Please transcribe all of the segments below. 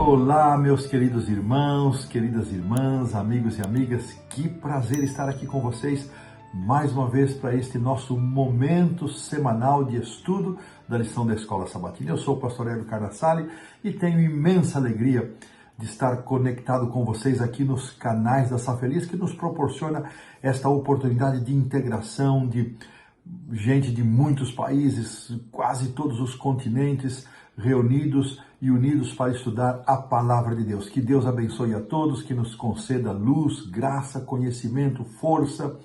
Olá, meus queridos irmãos, queridas irmãs, amigos e amigas, que prazer estar aqui com vocês mais uma vez para este nosso momento semanal de estudo da lição da Escola Sabatina. Eu sou o pastor Hélio Cardassali e tenho imensa alegria de estar conectado com vocês aqui nos canais da Safeliz, que nos proporciona esta oportunidade de integração de gente de muitos países, quase todos os continentes, reunidos e unidos para estudar a Palavra de Deus. Que Deus abençoe a todos, que nos conceda luz, graça, conhecimento, força,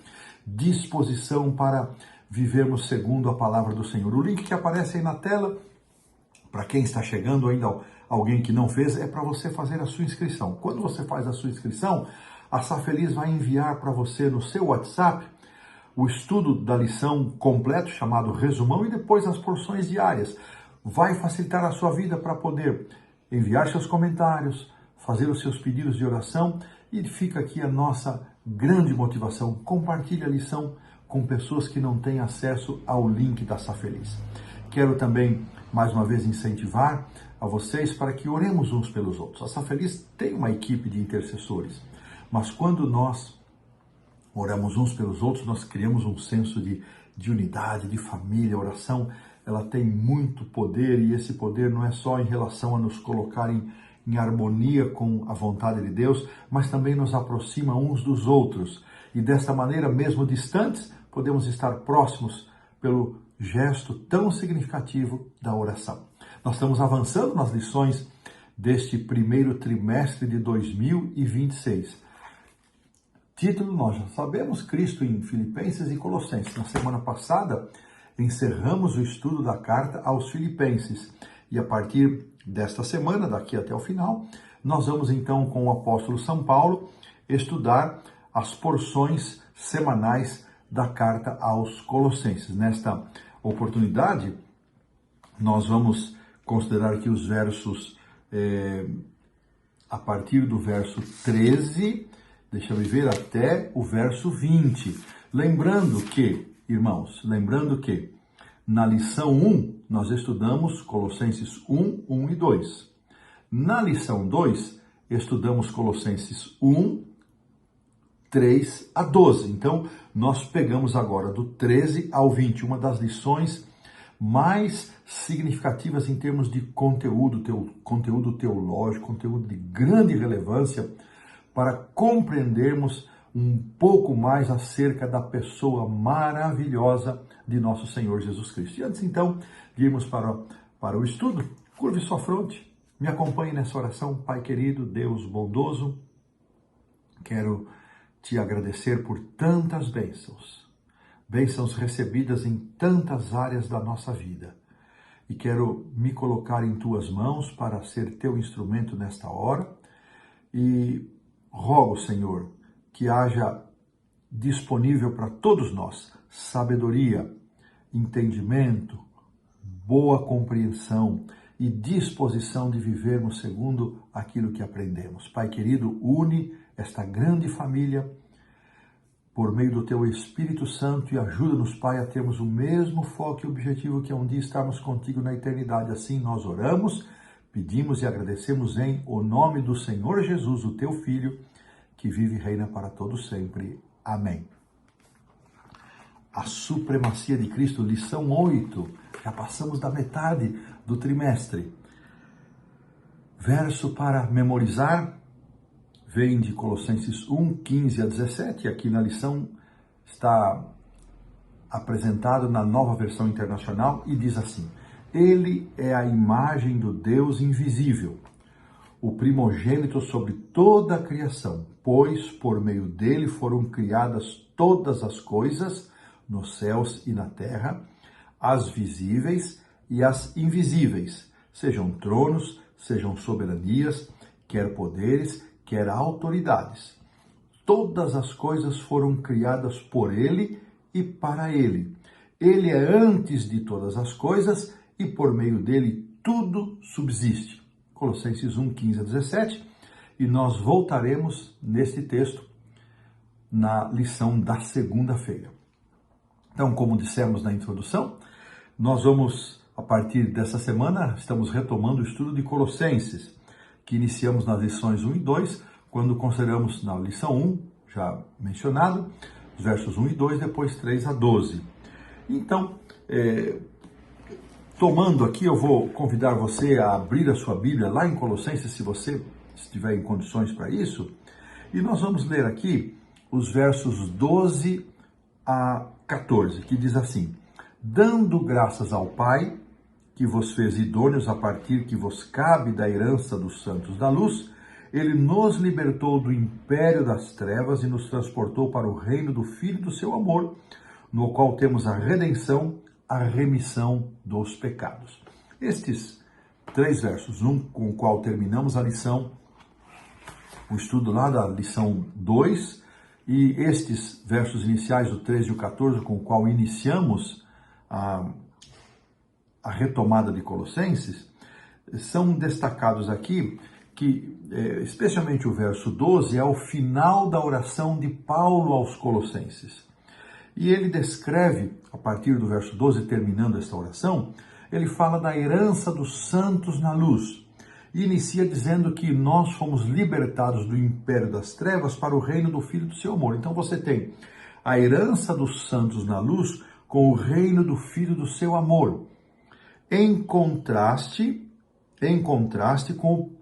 disposição para vivermos segundo a Palavra do Senhor. O link que aparece aí na tela, para quem está chegando ainda, alguém que não fez, é para você fazer a sua inscrição. Quando você faz a sua inscrição, a Safeliz vai enviar para você no seu WhatsApp o estudo da lição completo, chamado resumão, e depois as porções diárias. Vai facilitar a sua vida para poder enviar seus comentários, fazer os seus pedidos de oração, e fica aqui a nossa grande motivação: compartilhe a lição com pessoas que não têm acesso ao link da Safeliz. Quero também, mais uma vez, incentivar a vocês para que oremos uns pelos outros. A Safeliz tem uma equipe de intercessores, mas quando nós oramos uns pelos outros, nós criamos um senso de unidade, de família. A oração, ela tem muito poder, e esse poder não é só em relação a nos colocar em harmonia com a vontade de Deus, mas também nos aproxima uns dos outros. E desta maneira, mesmo distantes, podemos estar próximos pelo gesto tão significativo da oração. Nós estamos avançando nas lições deste primeiro trimestre de 2026. Título nós já sabemos: Cristo em Filipenses e Colossenses. Na semana passada encerramos o estudo da carta aos Filipenses, e a partir desta semana, daqui até o final, nós vamos então, com o apóstolo São Paulo, estudar as porções semanais da carta aos Colossenses. Nesta oportunidade, nós vamos considerar aqui os versos, a partir do verso 13, deixa eu ver, até o verso 20. Lembrando que, irmãos, na lição 1, nós estudamos Colossenses 1, 1 e 2. Na lição 2, estudamos Colossenses 1, 3 a 12. Então, nós pegamos agora do 13 ao 20, uma das lições mais significativas em termos de conteúdo teológico, conteúdo de grande relevância, para compreendermos um pouco mais acerca da pessoa maravilhosa de nosso Senhor Jesus Cristo. E antes, então, de irmos para o estudo, curve sua fronte, me acompanhe nessa oração. Pai querido, Deus bondoso, quero te agradecer por tantas bênçãos recebidas em tantas áreas da nossa vida. E quero me colocar em tuas mãos para ser teu instrumento nesta hora. E rogo, Senhor, que haja disponível para todos nós sabedoria, entendimento, boa compreensão e disposição de vivermos segundo aquilo que aprendemos. Pai querido, une esta grande família por meio do teu Espírito Santo e ajuda-nos, Pai, a termos o mesmo foco e objetivo, que é um dia estarmos contigo na eternidade. Assim nós oramos, pedimos e agradecemos em o nome do Senhor Jesus, o teu Filho, que vive e reina para todos sempre. Amém. A supremacia de Cristo, lição 8. Já passamos da metade do trimestre. Verso para memorizar vem de Colossenses 1, 15 a 17. Aqui na lição está apresentado na Nova Versão Internacional e diz assim: Ele é a imagem do Deus invisível, o primogênito sobre toda a criação, pois por meio dele foram criadas todas as coisas, nos céus e na terra, as visíveis e as invisíveis, sejam tronos, sejam soberanias, quer poderes, quer autoridades. Todas as coisas foram criadas por ele e para ele. Ele é antes de todas as coisas e por meio dele tudo subsiste. Colossenses 1, 15 a 17, e nós voltaremos neste texto na lição da segunda-feira. Então, como dissemos na introdução, nós vamos, a partir dessa semana, estamos retomando o estudo de Colossenses, que iniciamos nas lições 1 e 2, quando consideramos na lição 1, já mencionado, os versos 1 e 2, depois 3 a 12. Então, tomando aqui, eu vou convidar você a abrir a sua Bíblia lá em Colossenses, se você estiver em condições para isso, e nós vamos ler aqui os versos 12 a 14, que diz assim: dando graças ao Pai, que vos fez idôneos a partir que vos cabe da herança dos santos da luz, ele nos libertou do império das trevas e nos transportou para o reino do Filho do seu amor, no qual temos a redenção, a remissão dos pecados. Estes 3 versos, um com o qual terminamos a lição, o estudo lá da lição 2, e estes versos iniciais, o 13 e o 14, com o qual iniciamos a retomada de Colossenses, são destacados aqui que, especialmente o verso 12, é o final da oração de Paulo aos Colossenses. E ele descreve, a partir do verso 12, terminando esta oração, ele fala da herança dos santos na luz. E inicia dizendo que nós fomos libertados do império das trevas para o reino do Filho do seu amor. Então você tem a herança dos santos na luz com o reino do Filho do seu amor. Em contraste com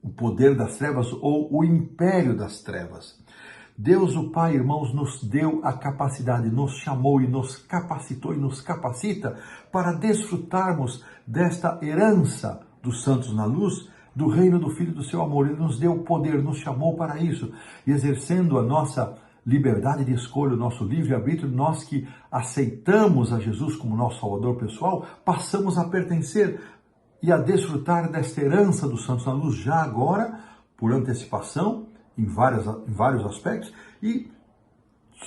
o poder das trevas ou o império das trevas. Deus, o Pai, irmãos, nos deu a capacidade, nos chamou e nos capacitou e nos capacita para desfrutarmos desta herança dos santos na luz, do reino do Filho do seu amor. Ele nos deu o poder, nos chamou para isso. E exercendo a nossa liberdade de escolha, o nosso livre-arbítrio, nós que aceitamos a Jesus como nosso Salvador pessoal, passamos a pertencer e a desfrutar desta herança dos santos na luz já agora, por antecipação, em vários aspectos, e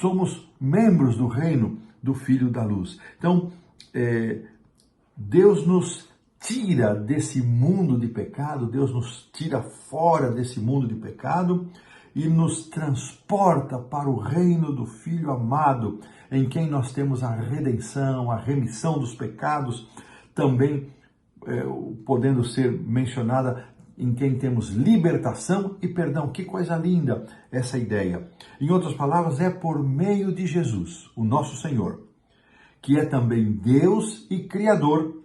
somos membros do reino do Filho da Luz. Então, Deus nos tira desse mundo de pecado, Deus nos tira fora desse mundo de pecado e nos transporta para o reino do Filho amado, em quem nós temos a redenção, a remissão dos pecados, também podendo ser mencionada em quem temos libertação e perdão. Que coisa linda essa ideia. Em outras palavras, é por meio de Jesus, o nosso Senhor, que é também Deus e Criador,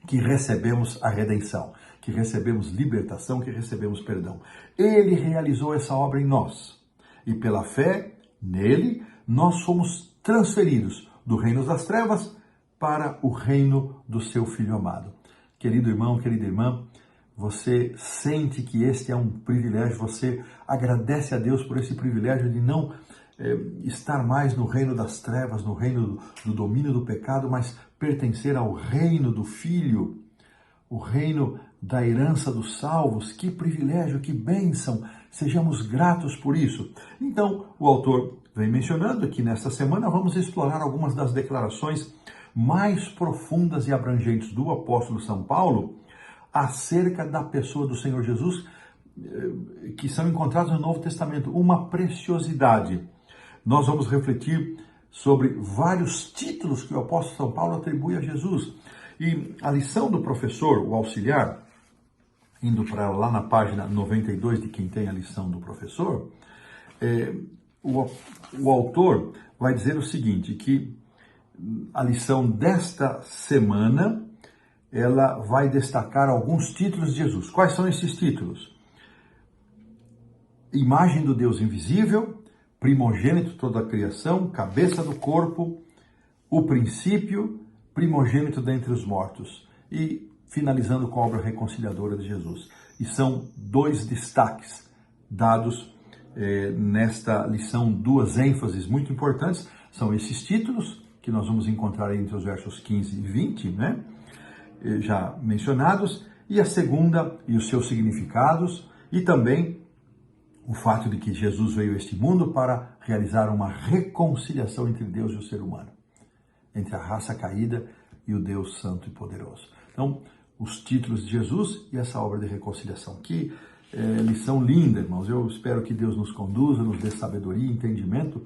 que recebemos a redenção, que recebemos libertação, que recebemos perdão. Ele realizou essa obra em nós. E pela fé nele, nós fomos transferidos do reino das trevas para o reino do seu Filho amado. Querido irmão, querida irmã, você sente que este é um privilégio, você agradece a Deus por esse privilégio de não estar mais no reino das trevas, no reino do domínio do pecado, mas pertencer ao reino do Filho, o reino da herança dos salvos. Que privilégio, que bênção, sejamos gratos por isso. Então, o autor vem mencionando que nesta semana vamos explorar algumas das declarações mais profundas e abrangentes do apóstolo São Paulo acerca da pessoa do Senhor Jesus, que são encontradas no Novo Testamento, uma preciosidade. Nós vamos refletir sobre vários títulos que o apóstolo São Paulo atribui a Jesus. E a lição do professor, o auxiliar, indo para lá na página 92 de quem tem a lição do professor, o autor vai dizer o seguinte, que a lição desta semana, ela vai destacar alguns títulos de Jesus. Quais são esses títulos? Imagem do Deus invisível, primogênito de toda a criação, cabeça do corpo, o princípio, primogênito dentre os mortos. E finalizando com a obra reconciliadora de Jesus. E são 2 destaques dados nesta lição, 2 ênfases muito importantes. São esses títulos, que nós vamos encontrar entre os versos 15 e 20, né? Já mencionados, e a segunda e os seus significados, e também o fato de que Jesus veio a este mundo para realizar uma reconciliação entre Deus e o ser humano, entre a raça caída e o Deus santo e poderoso. Então, os títulos de Jesus e essa obra de reconciliação. Que lição linda, irmãos. Eu espero que Deus nos conduza, nos dê sabedoria e entendimento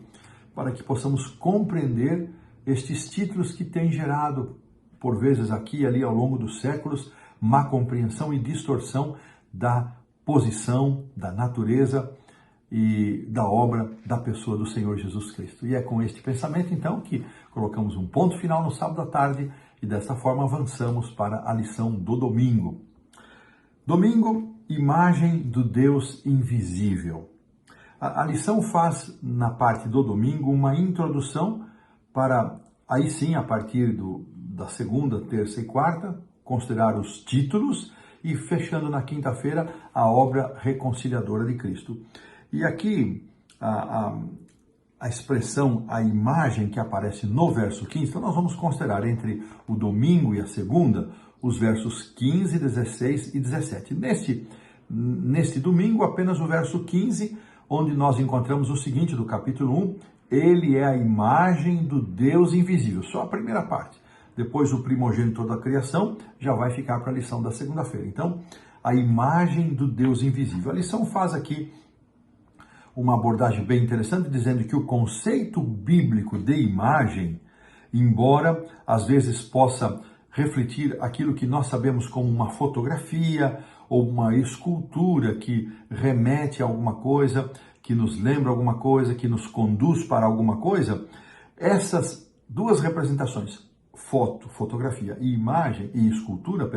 para que possamos compreender estes títulos que têm gerado, por vezes aqui e ali ao longo dos séculos, má compreensão e distorção da posição, da natureza e da obra da pessoa do Senhor Jesus Cristo. E é com este pensamento, então, que colocamos um ponto final no sábado à tarde e desta forma avançamos para a lição do domingo. Domingo, imagem do Deus invisível. A lição faz, na parte do domingo, uma introdução para, aí sim, a partir da segunda, terça e quarta, considerar os títulos e fechando na quinta-feira a obra reconciliadora de Cristo. E aqui a expressão, a imagem que aparece no verso 15, então nós vamos considerar entre o domingo e a segunda os versos 15, 16 e 17. Neste domingo, apenas o verso 15, onde nós encontramos o seguinte do capítulo 1, ele é a imagem do Deus invisível, só a primeira parte. Depois o primogênito da criação já vai ficar para a lição da segunda-feira. Então, a imagem do Deus invisível. A lição faz aqui uma abordagem bem interessante, dizendo que o conceito bíblico de imagem, embora às vezes possa refletir aquilo que nós sabemos como uma fotografia ou uma escultura que remete a alguma coisa, que nos lembra alguma coisa, que nos conduz para alguma coisa, essas duas representações, fotografia e imagem e escultura,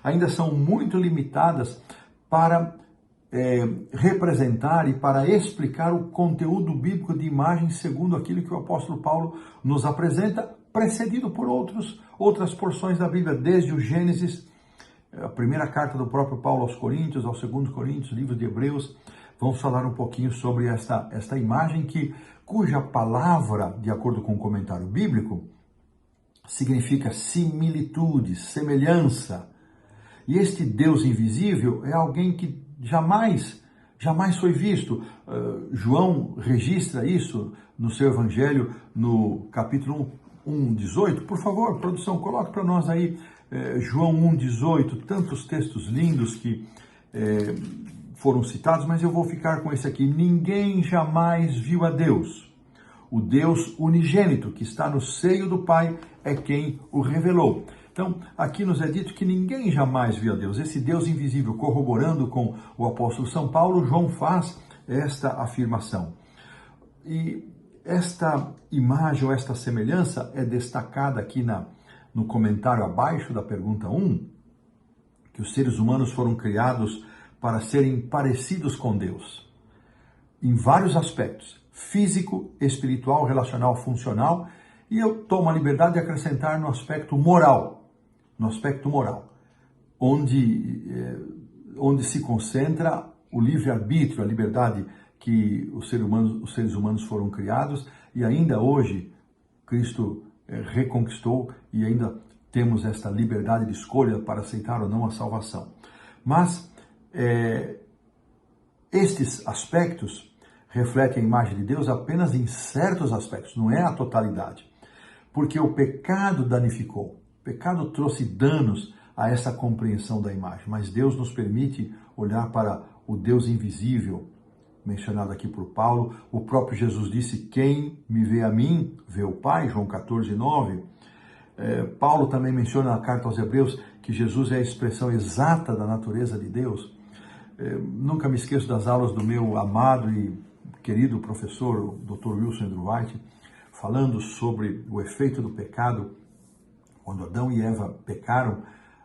ainda são muito limitadas para representar e para explicar o conteúdo bíblico de imagem segundo aquilo que o apóstolo Paulo nos apresenta, precedido por outras porções da Bíblia, desde o Gênesis, a primeira carta do próprio Paulo aos Coríntios, ao segundo Coríntios, livro de Hebreus. Vamos falar um pouquinho sobre esta imagem cuja palavra, de acordo com o comentário bíblico, significa similitude, semelhança. E este Deus invisível é alguém que jamais foi visto. João registra isso no seu evangelho, no capítulo 1:18. Por favor, produção, coloque para nós aí João 1:18, tantos textos lindos que foram citados, mas eu vou ficar com esse aqui. Ninguém jamais viu a Deus. O Deus unigênito que está no seio do Pai é quem o revelou. Então, aqui nos é dito que ninguém jamais viu a Deus. Esse Deus invisível, corroborando com o apóstolo São Paulo, João faz esta afirmação. E esta imagem ou esta semelhança é destacada aqui no comentário abaixo da pergunta 1, que os seres humanos foram criados para serem parecidos com Deus, em vários aspectos, físico, espiritual, relacional, funcional, e eu tomo a liberdade de acrescentar no aspecto moral, onde se concentra o livre-arbítrio, a liberdade que os seres humanos foram criados, e ainda hoje Cristo reconquistou e ainda temos esta liberdade de escolha para aceitar ou não a salvação. Mas estes aspectos refletem a imagem de Deus apenas em certos aspectos, não é a totalidade. Porque o pecado danificou, o pecado trouxe danos a essa compreensão da imagem, mas Deus nos permite olhar para o Deus invisível, mencionado aqui por Paulo. O próprio Jesus disse, quem me vê a mim, vê o Pai, João 14:9. Paulo também menciona na carta aos Hebreus que Jesus é a expressão exata da natureza de Deus. Nunca me esqueço das aulas do meu amado e querido professor, o Dr. Wilson Andrew White, falando sobre o efeito do pecado. Quando Adão e Eva pecaram,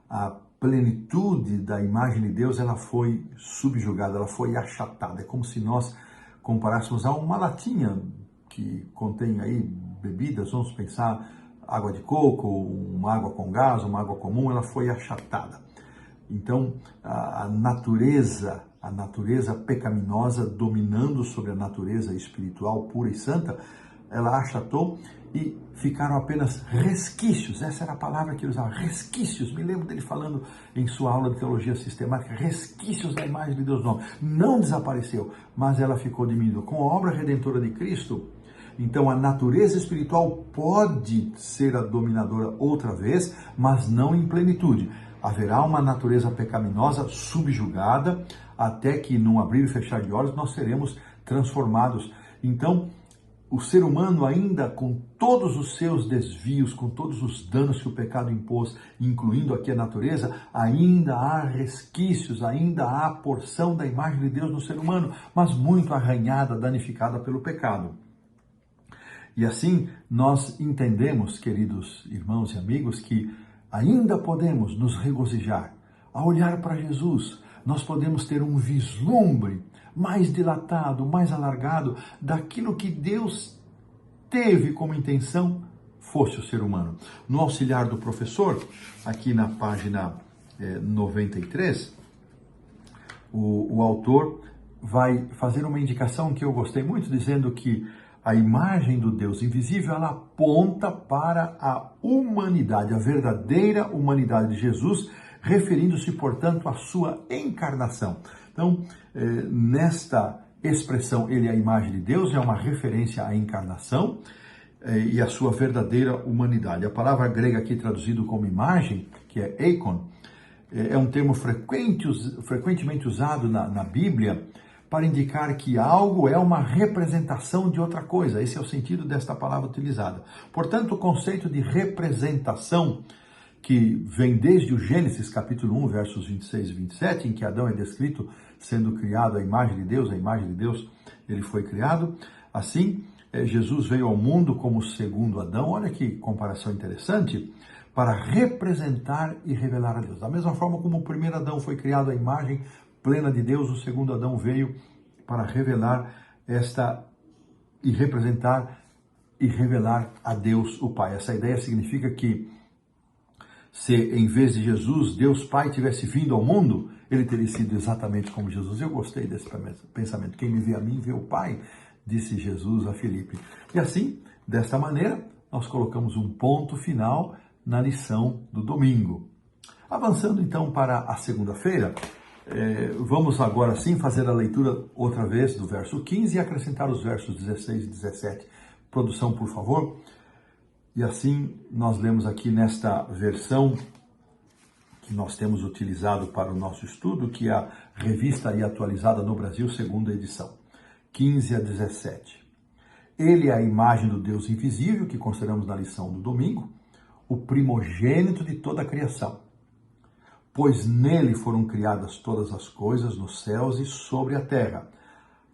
a plenitude da imagem de Deus ela foi subjugada, ela foi achatada. É como se nós comparássemos a uma latinha que contém aí bebidas, vamos pensar água de coco, uma água com gás, uma água comum, ela foi achatada. Então, a natureza pecaminosa dominando sobre a natureza espiritual pura e santa, ela achatou e ficaram apenas resquícios. Essa era a palavra que ele usava, resquícios. Me lembro dele falando em sua aula de teologia sistemática, resquícios da imagem de Deus. Não desapareceu, mas ela ficou diminuída. Com a obra redentora de Cristo, então a natureza espiritual pode ser a dominadora outra vez, mas não em plenitude. Haverá uma natureza pecaminosa subjugada, até que num abrir e fechar de olhos nós seremos transformados. Então, o ser humano ainda, com todos os seus desvios, com todos os danos que o pecado impôs, incluindo aqui a natureza, ainda há resquícios, ainda há porção da imagem de Deus no ser humano, mas muito arranhada, danificada pelo pecado. E assim nós entendemos, queridos irmãos e amigos, que ainda podemos nos regozijar. Ao olhar para Jesus, nós podemos ter um vislumbre mais dilatado, mais alargado daquilo que Deus teve como intenção fosse o ser humano. No auxiliar do professor, aqui na página 93, o autor vai fazer uma indicação que eu gostei muito, dizendo que a imagem do Deus invisível, ela aponta para a humanidade, a verdadeira humanidade de Jesus, referindo-se, portanto, à sua encarnação. Então, nesta expressão, ele é a imagem de Deus, é uma referência à encarnação e à sua verdadeira humanidade. A palavra grega aqui traduzido como imagem, que é eikon, é um termo frequentemente usado na Bíblia para indicar que algo é uma representação de outra coisa. Esse é o sentido desta palavra utilizada. Portanto, o conceito de representação, que vem desde o Gênesis capítulo 1, versos 26 e 27, em que Adão é descrito sendo criado à imagem de Deus, ele foi criado. Assim, Jesus veio ao mundo como o segundo Adão, olha que comparação interessante, para representar e revelar a Deus. Da mesma forma como o primeiro Adão foi criado à imagem plena de Deus, o segundo Adão veio para revelar e representar e revelar a Deus o Pai. Essa ideia significa que se em vez de Jesus, Deus Pai tivesse vindo ao mundo, ele teria sido exatamente como Jesus. Eu gostei desse pensamento. Quem me vê a mim, vê o Pai, disse Jesus a Filipe. E assim, desta maneira, nós colocamos um ponto final na lição do domingo. Avançando então para a segunda-feira, vamos agora sim fazer a leitura outra vez do verso 15 e acrescentar os versos 16 e 17. Produção, por favor. E assim nós lemos aqui nesta versão que nós temos utilizado para o nosso estudo, que é a revista e atualizada no Brasil, segunda edição, 15 a 17. Ele é a imagem do Deus invisível, que consideramos na lição do domingo, o primogênito de toda a criação. Pois nele foram criadas todas as coisas nos céus e sobre a terra,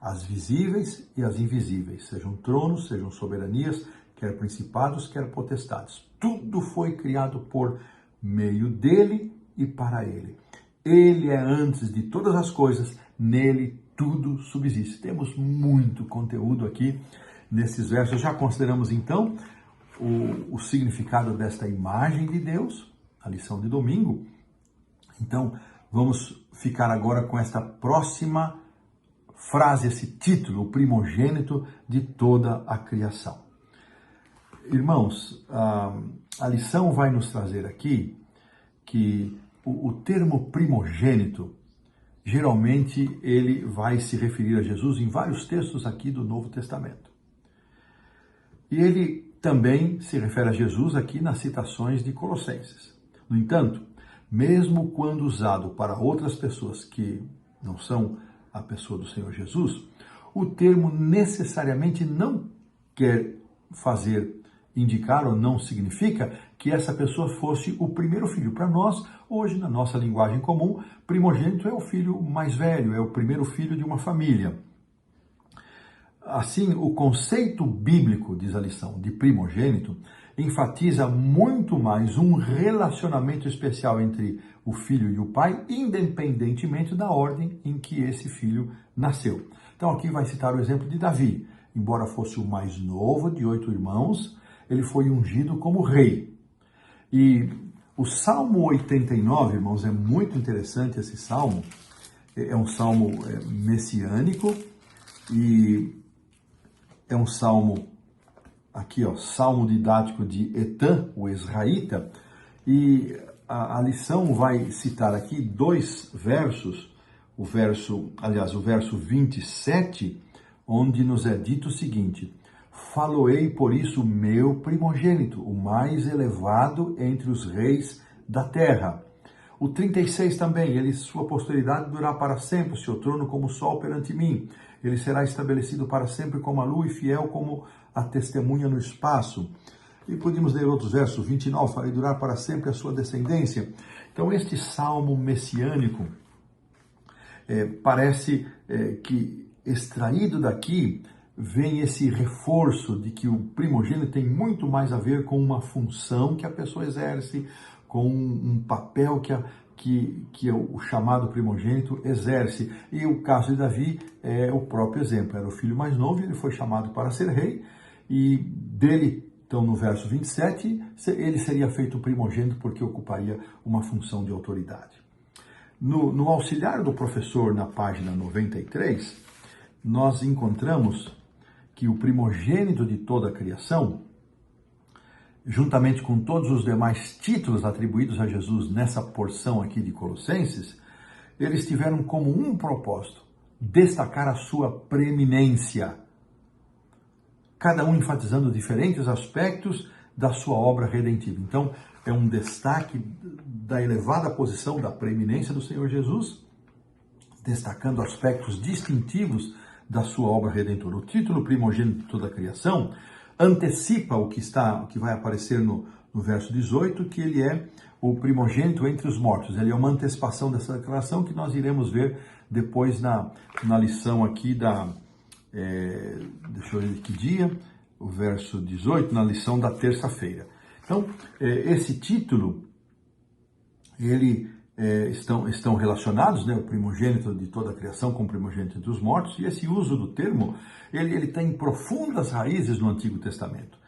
as visíveis e as invisíveis, sejam tronos, sejam soberanias, quer principados, quer potestades. Tudo foi criado por meio dele e para ele. Ele é antes de todas as coisas, nele tudo subsiste. Temos muito conteúdo aqui nesses versos. Já consideramos então o significado desta imagem de Deus, a lição de domingo. Então, vamos ficar agora com esta próxima frase, esse título, o primogênito de toda a criação. Irmãos, a lição vai nos trazer aqui que o termo primogênito, geralmente ele vai se referir a Jesus em vários textos aqui do Novo Testamento. E ele também se refere a Jesus aqui nas citações de Colossenses. No entanto, mesmo quando usado para outras pessoas que não são a pessoa do Senhor Jesus, o termo necessariamente não quer indicar ou não significa que essa pessoa fosse o primeiro filho. Para nós, hoje, na nossa linguagem comum, primogênito é o filho mais velho, é o primeiro filho de uma família. Assim, o conceito bíblico, diz a lição, de primogênito, enfatiza muito mais um relacionamento especial entre o filho e o pai, independentemente da ordem em que esse filho nasceu. Então aqui vai citar o exemplo de Davi. Embora fosse o mais novo de 8 irmãos, ele foi ungido como rei. E o Salmo 89, irmãos, é muito interessante esse salmo. É um salmo messiânico e é um salmo aqui, salmo didático de Etan, o Ezraíta, e a lição vai citar aqui 2 versos, o verso 27, onde nos é dito o seguinte: faloei por isso o meu primogênito, o mais elevado entre os reis da terra. O 36 também, sua posteridade durará para sempre, o seu trono como o sol perante mim. Ele será estabelecido para sempre como a lua e fiel como a testemunha no espaço. E podemos ler outros versos, 29, farei durar para sempre a sua descendência. Então este salmo messiânico parece que extraído daqui vem esse reforço de que o primogênito tem muito mais a ver com uma função que a pessoa exerce, com um papel que o chamado primogênito exerce. E o caso de Davi é o próprio exemplo. Era o filho mais novo, ele foi chamado para ser rei, e dele, então no verso 27, ele seria feito primogênito porque ocuparia uma função de autoridade. No auxiliar do professor, na página 93, nós encontramos que o primogênito de toda a criação, juntamente com todos os demais títulos atribuídos a Jesus nessa porção aqui de Colossenses, eles tiveram como um propósito: destacar a sua preeminência, cada um enfatizando diferentes aspectos da sua obra redentiva. Então, é um destaque da elevada posição da preeminência do Senhor Jesus, destacando aspectos distintivos da sua obra redentora. O título primogênito de toda a criação antecipa o que vai aparecer no verso 18, que ele é o primogênito entre os mortos. Ele é uma antecipação dessa declaração que nós iremos ver depois na lição aqui deixa eu ver que dia, o verso 18, na lição da terça-feira. Então, esse título, estão relacionados, o primogênito de toda a criação com o primogênito dos mortos, e esse uso do termo, ele tem profundas raízes no Antigo Testamento.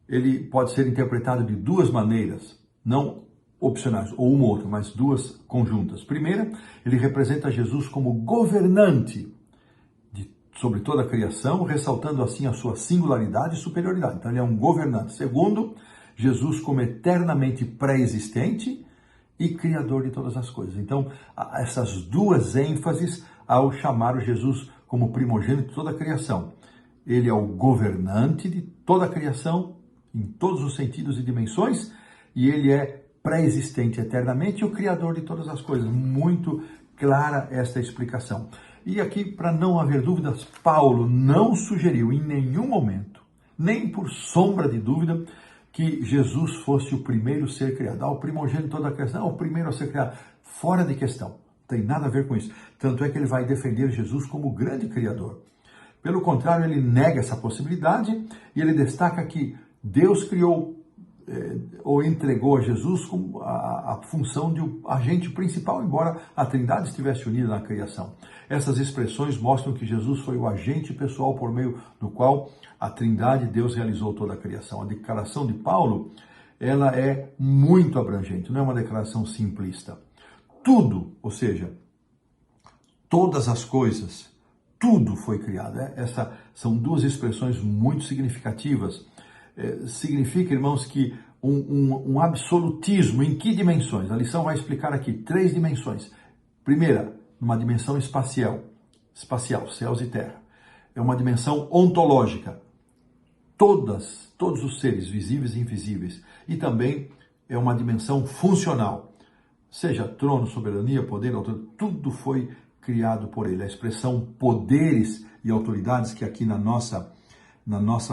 Ele pode ser interpretado de duas maneiras, não opcionais, ou uma ou outra, mas duas conjuntas. Primeira, ele representa Jesus como governante sobre toda a criação, ressaltando assim a sua singularidade e superioridade. Então ele é um governante. Segundo, Jesus como eternamente pré-existente e criador de todas as coisas. Então, essas duas ênfases ao chamar o Jesus como primogênito de toda a criação. Ele é o governante de toda a criação, em todos os sentidos e dimensões, e ele é pré-existente eternamente e o criador de todas as coisas. Muito clara esta explicação. E aqui, para não haver dúvidas, Paulo não sugeriu em nenhum momento, nem por sombra de dúvida, que Jesus fosse o primeiro a ser criado. O primogênito de toda a criação, o primeiro a ser criado. Fora de questão. Não tem nada a ver com isso. Tanto é que ele vai defender Jesus como o grande criador. Pelo contrário, ele nega essa possibilidade e ele destaca que Deus criou ou entregou a Jesus como a função de um agente principal, embora a Trindade estivesse unida na criação. Essas expressões mostram que Jesus foi o agente pessoal por meio do qual a Trindade, Deus, realizou toda a criação. A declaração de Paulo, ela é muito abrangente, não é uma declaração simplista. Tudo, ou seja, todas as coisas, tudo foi criado. Essas são duas expressões muito significativas. Significa, irmãos, que um absolutismo. Em que dimensões? A lição vai explicar aqui 3 dimensões. Primeira, uma dimensão espacial, céus e terra. É uma dimensão ontológica. Todos os seres, visíveis e invisíveis. E também é uma dimensão funcional. Seja trono, soberania, poder, autoridade, tudo foi criado por ele. A expressão poderes e autoridades, que aqui na nossa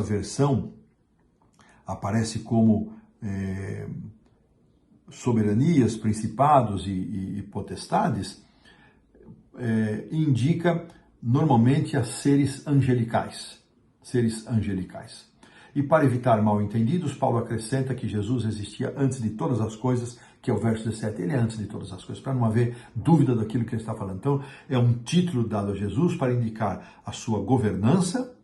versão aparece como soberanias, principados e potestades, indica normalmente a seres angelicais. E para evitar mal-entendidos, Paulo acrescenta que Jesus existia antes de todas as coisas, que é o verso 17. Ele é antes de todas as coisas, para não haver dúvida daquilo que ele está falando. Então, é um título dado a Jesus para indicar a sua governança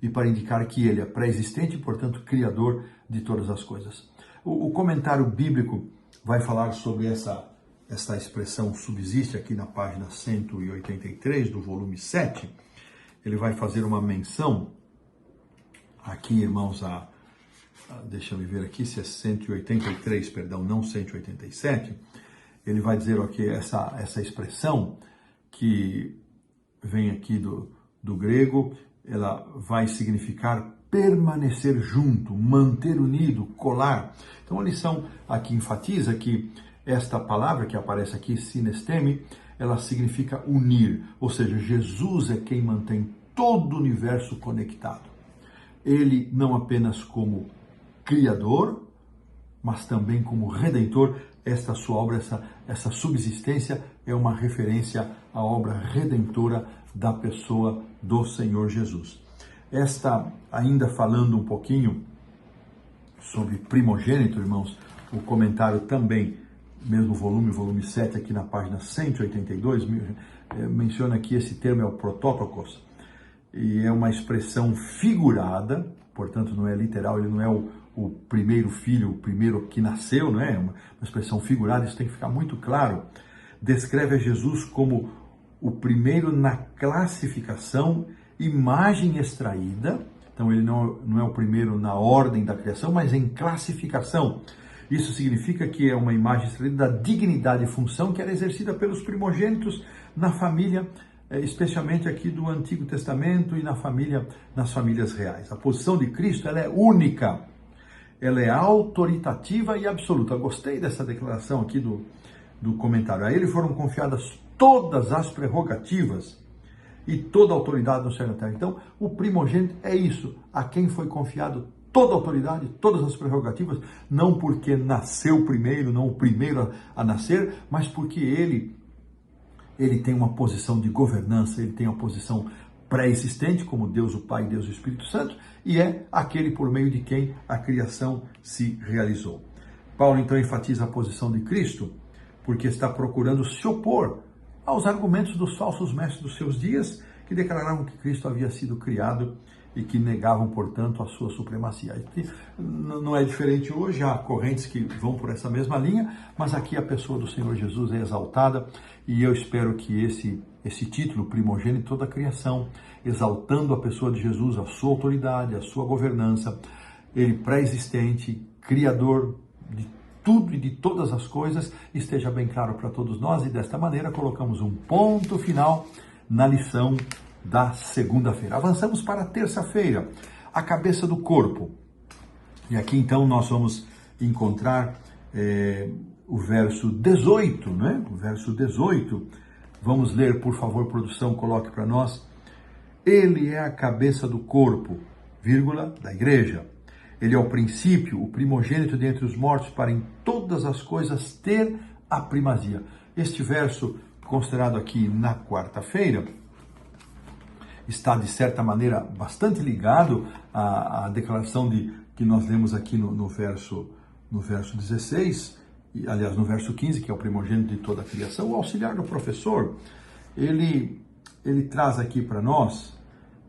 e para indicar que ele é pré-existente e, portanto, criador de todas as coisas. O comentário bíblico vai falar sobre essa expressão subsiste aqui na página 183 do volume 7. Ele vai fazer uma menção aqui, irmãos, deixa eu ver aqui se é 183, perdão, não 187. Ele vai dizer aqui essa expressão que vem aqui do grego, ela vai significar permanecer junto, manter unido, colar. Então a lição aqui enfatiza que esta palavra que aparece aqui, sinesteme, ela significa unir, ou seja, Jesus é quem mantém todo o universo conectado. ele não apenas como Criador, mas também como Redentor. Esta sua obra, essa subsistência é uma referência à obra redentora da pessoa do Senhor Jesus. Ainda falando um pouquinho sobre primogênito, irmãos, o comentário também, mesmo volume 7, aqui na página 182, menciona que esse termo é o protótokos, e é uma expressão figurada, portanto não é literal, ele não é o primeiro filho, o primeiro que nasceu, não é? Uma expressão figurada, isso tem que ficar muito claro. Descreve a Jesus como o primeiro na classificação, imagem extraída. Então ele não é o primeiro na ordem da criação, mas em classificação. Isso significa que é uma imagem extraída da dignidade e função que era exercida pelos primogênitos na família, especialmente aqui do Antigo Testamento e nas famílias reais. A posição de Cristo, ela é única. Ela é autoritativa e absoluta. Eu gostei dessa declaração aqui do comentário. A ele foram confiadas todas as prerrogativas e toda a autoridade no céu e na terra. Então, o primogênito é isso, a quem foi confiado toda a autoridade, todas as prerrogativas, não porque nasceu primeiro, não o primeiro a nascer, mas porque ele tem uma posição de governança, ele tem uma posição pré-existente, como Deus o Pai, Deus o Espírito Santo, e é aquele por meio de quem a criação se realizou. Paulo então enfatiza a posição de Cristo, porque está procurando se opor aos argumentos dos falsos mestres dos seus dias, que declaravam que Cristo havia sido criado e que negavam, portanto, a sua supremacia. Não é diferente hoje, há correntes que vão por essa mesma linha, mas aqui a pessoa do Senhor Jesus é exaltada, e eu espero que esse título, primogênito de toda a criação, exaltando a pessoa de Jesus, a sua autoridade, a sua governança, ele pré-existente, criador de tudo e de todas as coisas, esteja bem claro para todos nós, e desta maneira colocamos um ponto final na lição da segunda-feira. Avançamos para a terça-feira, a cabeça do corpo. E aqui então nós vamos encontrar o verso 18, né? O verso 18. Vamos ler, por favor, produção, coloque para nós. Ele é a cabeça do corpo, vírgula, da igreja. Ele é o princípio, o primogênito dentre os mortos, para em todas as coisas ter a primazia. Este verso, considerado aqui na quarta-feira, está, de certa maneira, bastante ligado à declaração que nós lemos aqui no verso 16, e, aliás, no verso 15, que é o primogênito de toda a criação. O auxiliar do professor, ele traz aqui para nós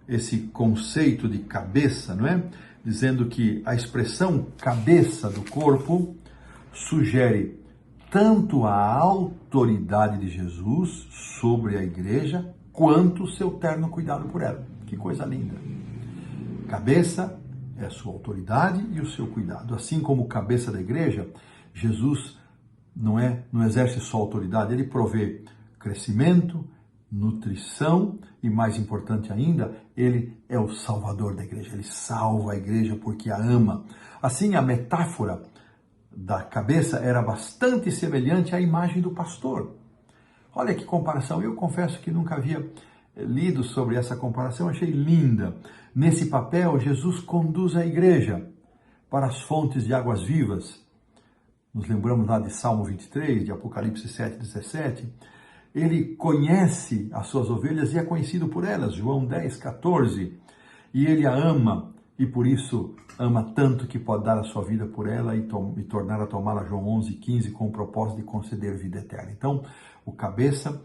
esse conceito de cabeça, não é? Dizendo que a expressão cabeça do corpo sugere tanto a autoridade de Jesus sobre a igreja, quanto o seu terno cuidado por ela. Que coisa linda! Cabeça é a sua autoridade e o seu cuidado. Assim como cabeça da igreja, Jesus não exerce só autoridade, ele provê crescimento, nutrição e, mais importante ainda, ele é o salvador da igreja. Ele salva a igreja porque a ama. Assim, a metáfora da cabeça era bastante semelhante à imagem do pastor. Olha que comparação, eu confesso que nunca havia lido sobre essa comparação, achei linda. Nesse papel, Jesus conduz a igreja para as fontes de águas vivas. Nos lembramos lá de Salmo 23, de Apocalipse 7:17. Ele conhece as suas ovelhas e é conhecido por elas, João 10:14. E ele a ama, e por isso ama tanto que pode dar a sua vida por ela e tornar a tomá-la, João 11:15, com o propósito de conceder vida eterna. Então, o cabeça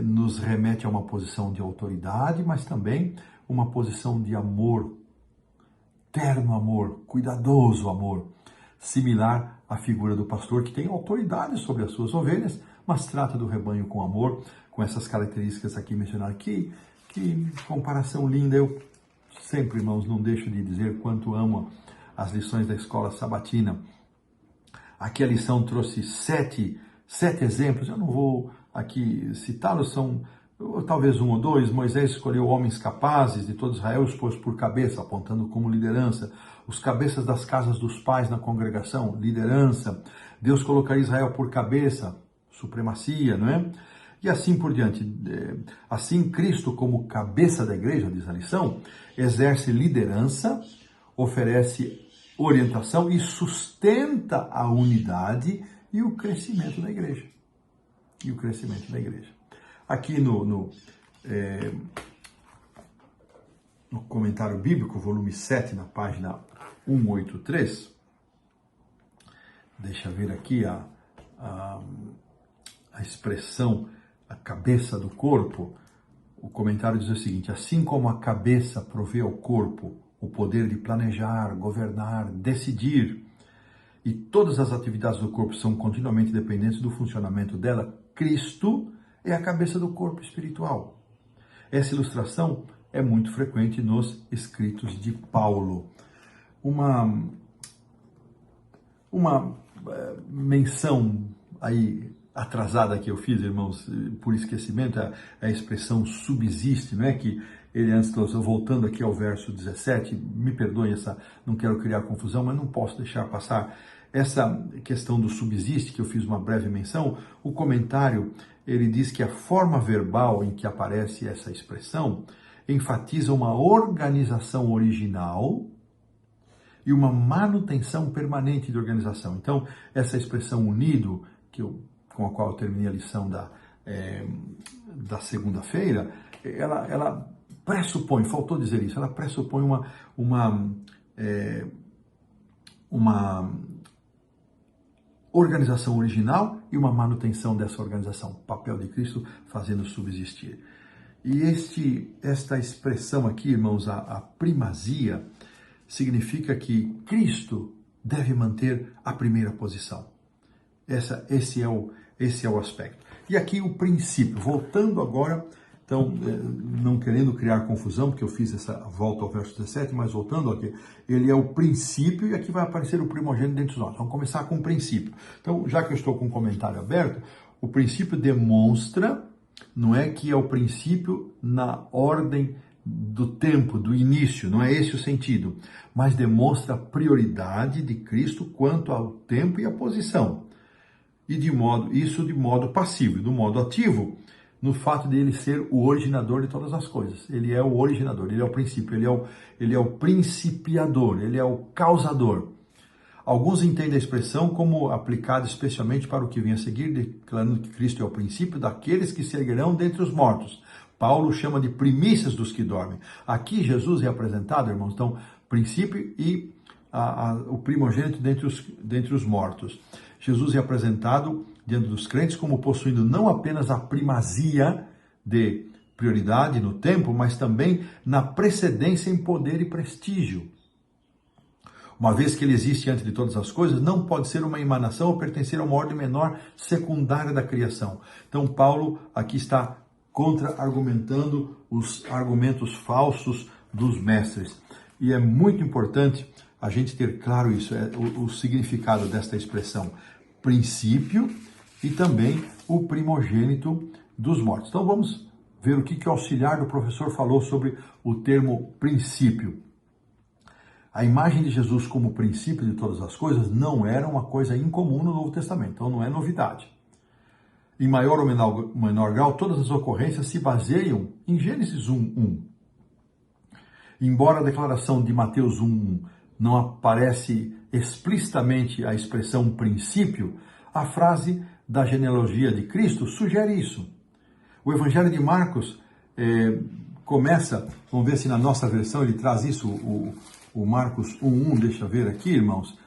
nos remete a uma posição de autoridade, mas também uma posição de amor, terno amor, cuidadoso amor, similar à figura do pastor, que tem autoridade sobre as suas ovelhas, mas trata do rebanho com amor, com essas características aqui mencionadas. Que comparação linda! Eu sempre, irmãos, não deixo de dizer quanto amo as lições da escola sabatina. Aqui a lição trouxe sete exemplos, eu não vou aqui citá-los, são talvez um ou dois. Moisés escolheu homens capazes de todo Israel, os pôs por cabeça, apontando como liderança. Os cabeças das casas dos pais na congregação, liderança. Deus colocaria Israel por cabeça, supremacia, não é? e assim por diante. Assim, Cristo, como cabeça da igreja, diz a lição, exerce liderança, oferece orientação e sustenta a unidade e o crescimento da igreja. Aqui no comentário bíblico, volume 7, na página 183, deixa eu ver aqui a expressão, a cabeça do corpo. O comentário diz o seguinte: assim como a cabeça provê ao corpo o poder de planejar, governar, decidir, e todas as atividades do corpo são continuamente dependentes do funcionamento dela, Cristo é a cabeça do corpo espiritual. Essa ilustração é muito frequente nos escritos de Paulo. Uma menção aí atrasada que eu fiz, irmãos, por esquecimento, é a expressão subsiste, não é? Que ele antes trouxe, voltando aqui ao verso 17, me perdoe, não quero criar confusão, mas não posso deixar passar essa questão do subsiste, que eu fiz uma breve menção. O comentário, ele diz que a forma verbal em que aparece essa expressão enfatiza uma organização original e uma manutenção permanente de organização. Então, essa expressão unido, com a qual eu terminei a lição da segunda-feira, ela pressupõe, faltou dizer isso, ela pressupõe uma organização original e uma manutenção dessa organização. O papel de Cristo fazendo subsistir. E esta expressão aqui, irmãos, a primazia, significa que Cristo deve manter a primeira posição. Esse é o aspecto. E aqui o princípio, voltando agora, então, não querendo criar confusão, porque eu fiz essa volta ao verso 17, mas voltando aqui, ele é o princípio e aqui vai aparecer o primogênito dentro de nós. Vamos começar com o princípio. Então, já que eu estou com o comentário aberto, o princípio demonstra, não é que é o princípio na ordem do tempo, do início, não é esse o sentido, mas demonstra a prioridade de Cristo quanto ao tempo e à posição. E de modo passivo. Do modo ativo, no fato de ele ser o originador de todas as coisas. Ele é o originador, ele é o princípio, ele é o principiador, ele é o causador. Alguns entendem a expressão como aplicada especialmente para o que vem a seguir, declarando que Cristo é o princípio daqueles que se erguerão dentre os mortos. Paulo chama de primícias dos que dormem. Aqui Jesus é apresentado, irmãos, então, princípio e o primogênito dentre os mortos. Jesus é apresentado diante dos crentes como possuindo não apenas a primazia de prioridade no tempo, mas também na precedência em poder e prestígio. Uma vez que ele existe antes de todas as coisas, não pode ser uma emanação ou pertencer a uma ordem menor secundária da criação. Então Paulo aqui está contra-argumentando os argumentos falsos dos mestres. E é muito importante a gente ter claro isso, o significado desta expressão, princípio e também o primogênito dos mortos. Então vamos ver o que o auxiliar do professor falou sobre o termo princípio. A imagem de Jesus como princípio de todas as coisas não era uma coisa incomum no Novo Testamento, então não é novidade. Em maior ou menor grau, todas as ocorrências se baseiam em Gênesis 1:1. Embora a declaração de Mateus 1:1 não aparece explicitamente a expressão princípio, a frase da genealogia de Cristo sugere isso. O Evangelho de Marcos começa, vamos ver se na nossa versão ele traz isso, o Marcos 1:1, deixa eu ver aqui, irmãos,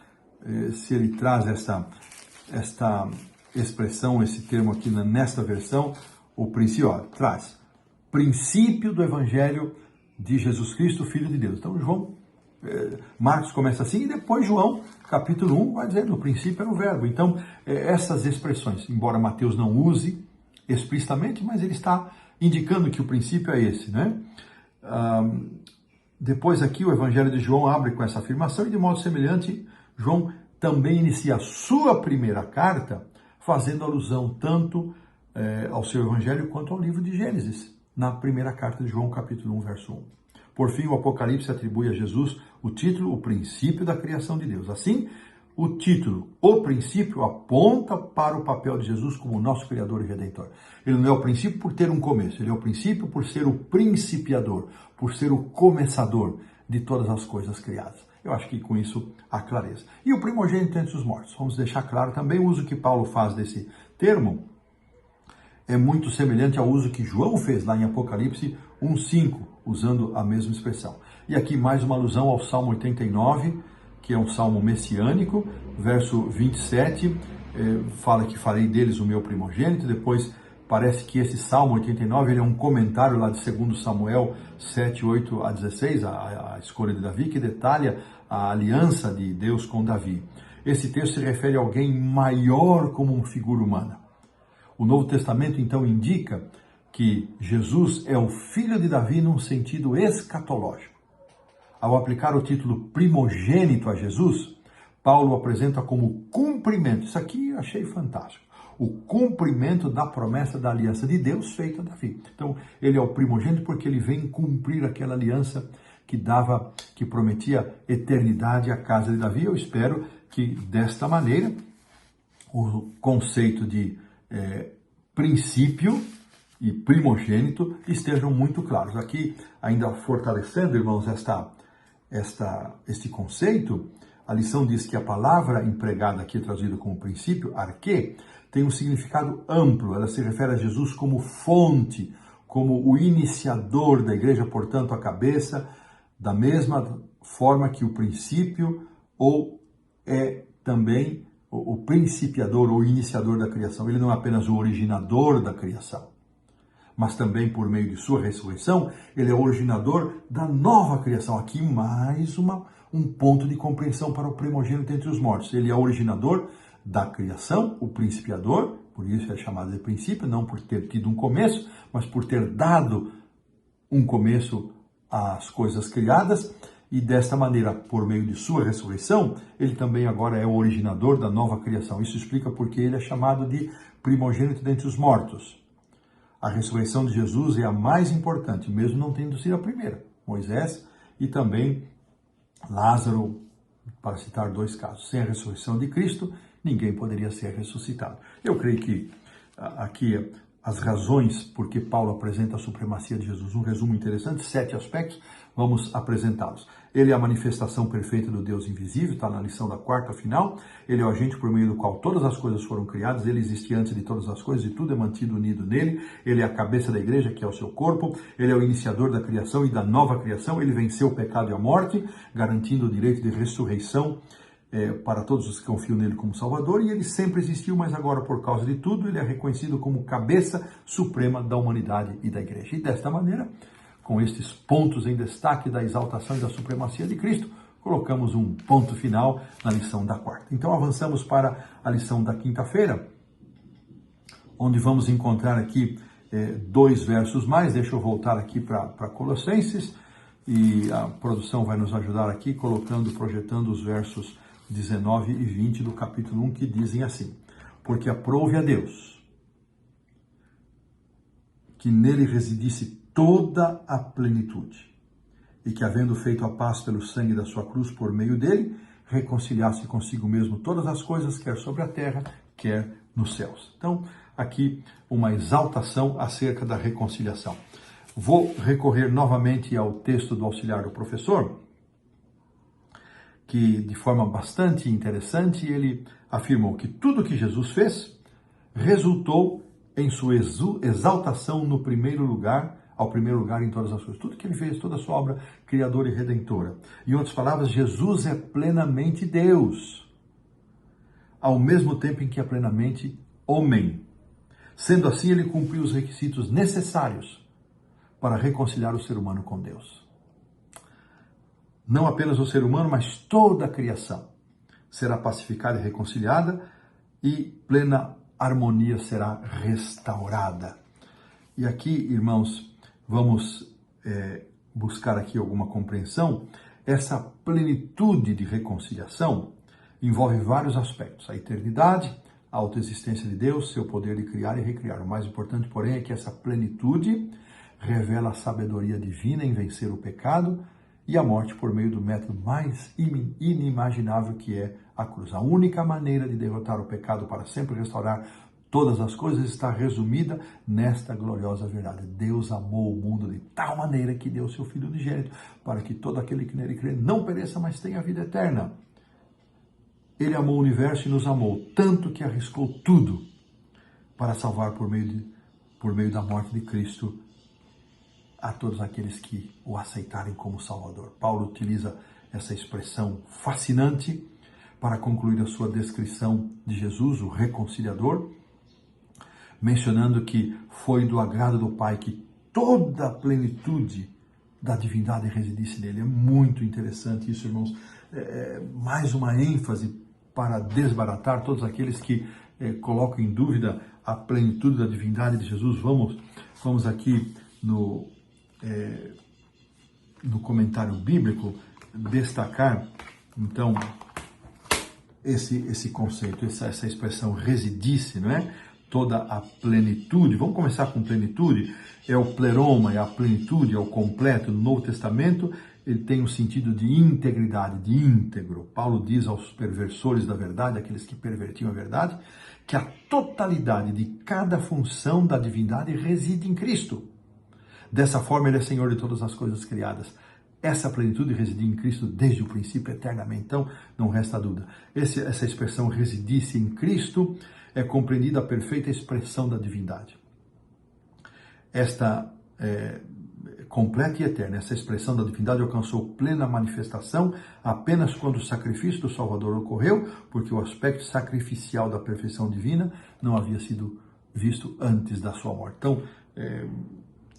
se ele traz esta expressão, esse termo aqui nesta versão, o princípio, traz princípio do Evangelho de Jesus Cristo, Filho de Deus. Então, Marcos começa assim e depois João, capítulo 1, vai dizer, no princípio era o verbo. Então, essas expressões, embora Mateus não use explicitamente, mas ele está indicando que o princípio é esse, né? Depois aqui o Evangelho de João abre com essa afirmação e de modo semelhante, João também inicia a sua primeira carta fazendo alusão tanto ao seu Evangelho quanto ao livro de Gênesis, na primeira carta de João, capítulo 1, verso 1. Por fim, o Apocalipse atribui a Jesus o título, o princípio da criação de Deus. Assim, o título, o princípio, aponta para o papel de Jesus como nosso Criador e Redentor. Ele não é o princípio por ter um começo, ele é o princípio por ser o principiador, por ser o começador de todas as coisas criadas. Eu acho que com isso há clareza. E o primogênito entre os mortos. Vamos deixar claro também o uso que Paulo faz desse termo. É muito semelhante ao uso que João fez lá em Apocalipse 1:5, usando a mesma expressão. E aqui mais uma alusão ao Salmo 89, que é um salmo messiânico, verso 27, fala que farei deles o meu primogênito. Depois parece que esse Salmo 89 ele é um comentário lá de 2 Samuel 7, 8 a 16, a escolha de Davi, que detalha a aliança de Deus com Davi. Esse texto se refere a alguém maior como uma figura humana. O Novo Testamento, então, indica que Jesus é o filho de Davi num sentido escatológico. Ao aplicar o título primogênito a Jesus, Paulo apresenta como cumprimento, isso aqui eu achei fantástico, o cumprimento da promessa da aliança de Deus feita a Davi. Então, ele é o primogênito porque ele vem cumprir aquela aliança que prometia eternidade à casa de Davi. Eu espero que, desta maneira, o conceito de princípio e primogênito estejam muito claros. Aqui, ainda fortalecendo, irmãos, este conceito, a lição diz que a palavra empregada aqui, traduzida como princípio, arquê, tem um significado amplo. Ela se refere a Jesus como fonte, como o iniciador da igreja, portanto, a cabeça, da mesma forma que o princípio ou é também o principiador ou iniciador da criação. Ele não é apenas o originador da criação, mas também por meio de sua ressurreição, ele é o originador da nova criação. Aqui mais um ponto de compreensão para o primogênito entre os mortos. Ele é o originador da criação, o principiador, por isso é chamado de princípio, não por ter tido um começo, mas por ter dado um começo às coisas criadas. E desta maneira, por meio de sua ressurreição, ele também agora é o originador da nova criação. Isso explica porque ele é chamado de primogênito dentre os mortos. A ressurreição de Jesus é a mais importante, mesmo não tendo sido a primeira. Moisés e também Lázaro, para citar dois casos. Sem a ressurreição de Cristo, ninguém poderia ser ressuscitado. Eu creio que aqui as razões por que Paulo apresenta a supremacia de Jesus, um resumo interessante, 7 aspectos, vamos apresentá-los. Ele é a manifestação perfeita do Deus invisível, está na lição da quarta final. Ele é o agente por meio do qual todas as coisas foram criadas, ele existe antes de todas as coisas e tudo é mantido unido nele. Ele é a cabeça da igreja, que é o seu corpo. Ele é o iniciador da criação e da nova criação. Ele venceu o pecado e a morte, garantindo o direito de ressurreição para todos os que confiam nele como Salvador, e ele sempre existiu, mas agora, por causa de tudo, ele é reconhecido como cabeça suprema da humanidade e da igreja. E desta maneira, com estes pontos em destaque da exaltação e da supremacia de Cristo, colocamos um ponto final na lição da quarta. Então avançamos para a lição da quinta-feira, onde vamos encontrar aqui 2 versos mais. Deixa eu voltar aqui para Colossenses, e a produção vai nos ajudar aqui, projetando os versos 19 e 20 do capítulo 1, que dizem assim: porque aprouve a Deus que nele residisse toda a plenitude, e que, havendo feito a paz pelo sangue da sua cruz por meio dele, reconciliasse consigo mesmo todas as coisas, quer sobre a terra, quer nos céus. Então, aqui uma exaltação acerca da reconciliação. Vou recorrer novamente ao texto do auxiliar do professor, que de forma bastante interessante ele afirmou que tudo que Jesus fez resultou em sua exaltação no primeiro lugar, ao primeiro lugar em todas as coisas. Tudo que ele fez, toda a sua obra criadora e redentora. Em outras palavras, Jesus é plenamente Deus, ao mesmo tempo em que é plenamente homem. Sendo assim, ele cumpriu os requisitos necessários para reconciliar o ser humano com Deus. Não apenas o ser humano, mas toda a criação será pacificada e reconciliada, e plena harmonia será restaurada. E aqui, irmãos, vamos buscar aqui alguma compreensão. Essa plenitude de reconciliação envolve vários aspectos: a eternidade, a autoexistência de Deus, seu poder de criar e recriar. O mais importante, porém, é que essa plenitude revela a sabedoria divina em vencer o pecado e a morte por meio do método mais inimaginável, que é a cruz. A única maneira de derrotar o pecado para sempre restaurar todas as coisas está resumida nesta gloriosa verdade. Deus amou o mundo de tal maneira que deu seu Filho unigênito, para que todo aquele que nele crê não pereça, mas tenha vida eterna. Ele amou o universo e nos amou, tanto que arriscou tudo para salvar por meio da morte de Cristo a todos aqueles que o aceitarem como Salvador. Paulo utiliza essa expressão fascinante para concluir a sua descrição de Jesus, o reconciliador, mencionando que foi do agrado do Pai que toda a plenitude da divindade residisse nele. É muito interessante isso, irmãos. Mais uma ênfase para desbaratar todos aqueles que colocam em dúvida a plenitude da divindade de Jesus. Vamos aqui no comentário bíblico destacar, então, esse conceito, essa expressão residisse, não é? Toda a plenitude. Vamos começar com plenitude. É o pleroma, é a plenitude, é o completo. No Novo Testamento, ele tem um sentido de integridade, de íntegro. Paulo diz aos perversores da verdade, aqueles que pervertiam a verdade, que a totalidade de cada função da divindade reside em Cristo. Dessa forma, ele é Senhor de todas as coisas criadas. Essa plenitude residia em Cristo desde o princípio, eternamente. Então, não resta dúvida. Essa expressão residisse em Cristo é compreendida a perfeita expressão da divindade. Esta completa e eterna, essa expressão da divindade alcançou plena manifestação apenas quando o sacrifício do Salvador ocorreu, porque o aspecto sacrificial da perfeição divina não havia sido visto antes da sua morte. Então,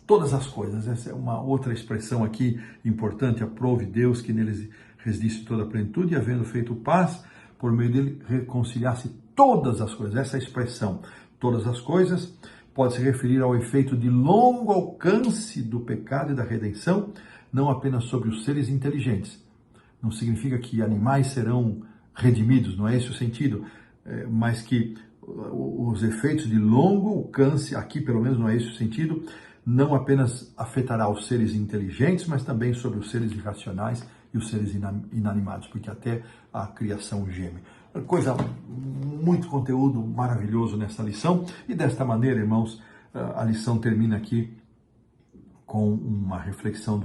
todas as coisas, essa é uma outra expressão aqui importante, aprove Deus que neles residisse toda a plenitude e havendo feito paz, por meio dele reconciliasse todas as coisas. Essa expressão, todas as coisas, pode se referir ao efeito de longo alcance do pecado e da redenção, não apenas sobre os seres inteligentes. Não significa que animais serão redimidos, não é esse o sentido, mas que os efeitos de longo alcance, aqui pelo menos não é esse o sentido, não apenas afetará os seres inteligentes, mas também sobre os seres irracionais e os seres inanimados, porque até a criação geme. Coisa, muito conteúdo maravilhoso nessa lição. E desta maneira, irmãos, a lição termina aqui com uma reflexão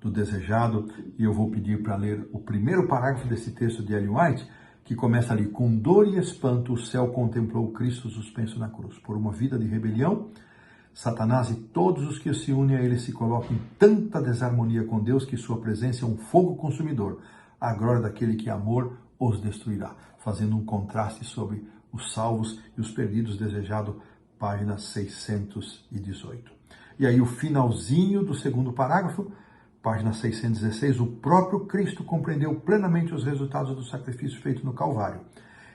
do desejado. E eu vou pedir para ler o primeiro parágrafo desse texto de Ellen White, que começa ali: com dor e espanto o céu contemplou Cristo suspenso na cruz. Por uma vida de rebelião, Satanás e todos os que se unem a ele se colocam em tanta desarmonia com Deus que sua presença é um fogo consumidor. A glória daquele que é amor os destruirá. Fazendo um contraste sobre os salvos e os perdidos, desejado, página 618. E aí o finalzinho do segundo parágrafo, página 616, o próprio Cristo compreendeu plenamente os resultados do sacrifício feito no Calvário.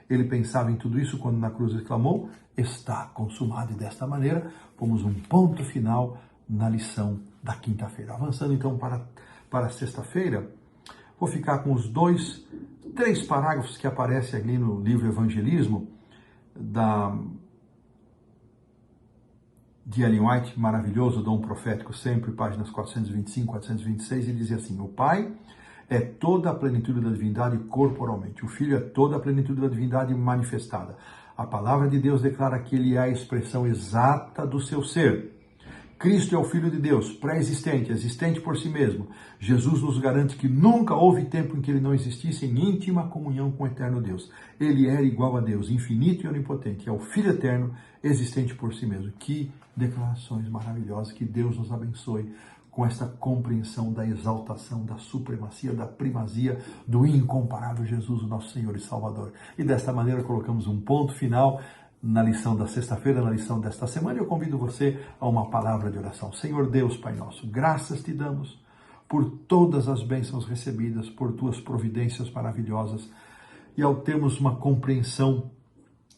Ele pensava em tudo isso quando na cruz exclamou: está consumado. E desta maneira, pomos um ponto final na lição da quinta-feira. Avançando então para a sexta-feira, vou ficar com os 3 parágrafos que aparecem ali no livro Evangelismo, de Ellen White, maravilhoso, Dom Profético Sempre, páginas 425, 426, e diz assim: o Pai é toda a plenitude da divindade corporalmente. O Filho é toda a plenitude da divindade manifestada. A palavra de Deus declara que ele é a expressão exata do seu ser. Cristo é o Filho de Deus, pré-existente, existente por si mesmo. Jesus nos garante que nunca houve tempo em que ele não existisse em íntima comunhão com o eterno Deus. Ele era igual a Deus, infinito e onipotente. É o Filho eterno, existente por si mesmo. Que declarações maravilhosas, que Deus nos abençoe com esta compreensão da exaltação, da supremacia, da primazia do incomparável Jesus, o nosso Senhor e Salvador. E desta maneira colocamos um ponto final na lição da sexta-feira, na lição desta semana. Eu convido você a uma palavra de oração. Senhor Deus, Pai nosso, graças te damos por todas as bênçãos recebidas, por tuas providências maravilhosas. E ao termos uma compreensão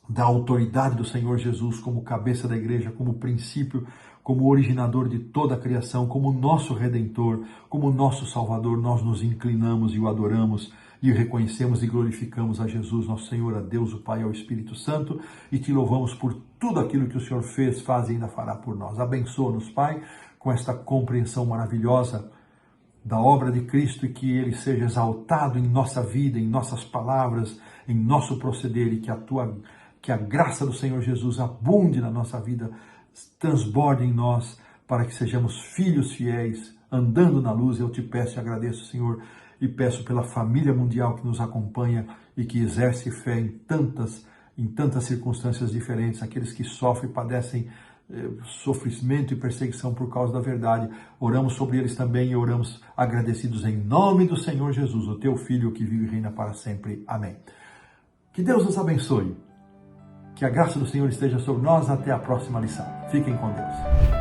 da autoridade do Senhor Jesus como cabeça da igreja, como princípio, como originador de toda a criação, como nosso Redentor, como nosso Salvador, nós nos inclinamos e o adoramos e reconhecemos e glorificamos a Jesus, nosso Senhor, a Deus, o Pai e ao Espírito Santo, e te louvamos por tudo aquilo que o Senhor fez, faz e ainda fará por nós. Abençoa-nos, Pai, com esta compreensão maravilhosa da obra de Cristo e que Ele seja exaltado em nossa vida, em nossas palavras, em nosso proceder e que a graça do Senhor Jesus abunde na nossa vida, transborde em nós para que sejamos filhos fiéis, andando na luz. Eu te peço e agradeço, Senhor, e peço pela família mundial que nos acompanha e que exerce fé em tantas circunstâncias diferentes, aqueles que sofrem e padecem sofrimento e perseguição por causa da verdade. Oramos sobre eles também e oramos agradecidos em nome do Senhor Jesus, o teu Filho que vive e reina para sempre. Amém. Que Deus nos abençoe. Que a graça do Senhor esteja sobre nós. Até a próxima lição. Fiquem com Deus.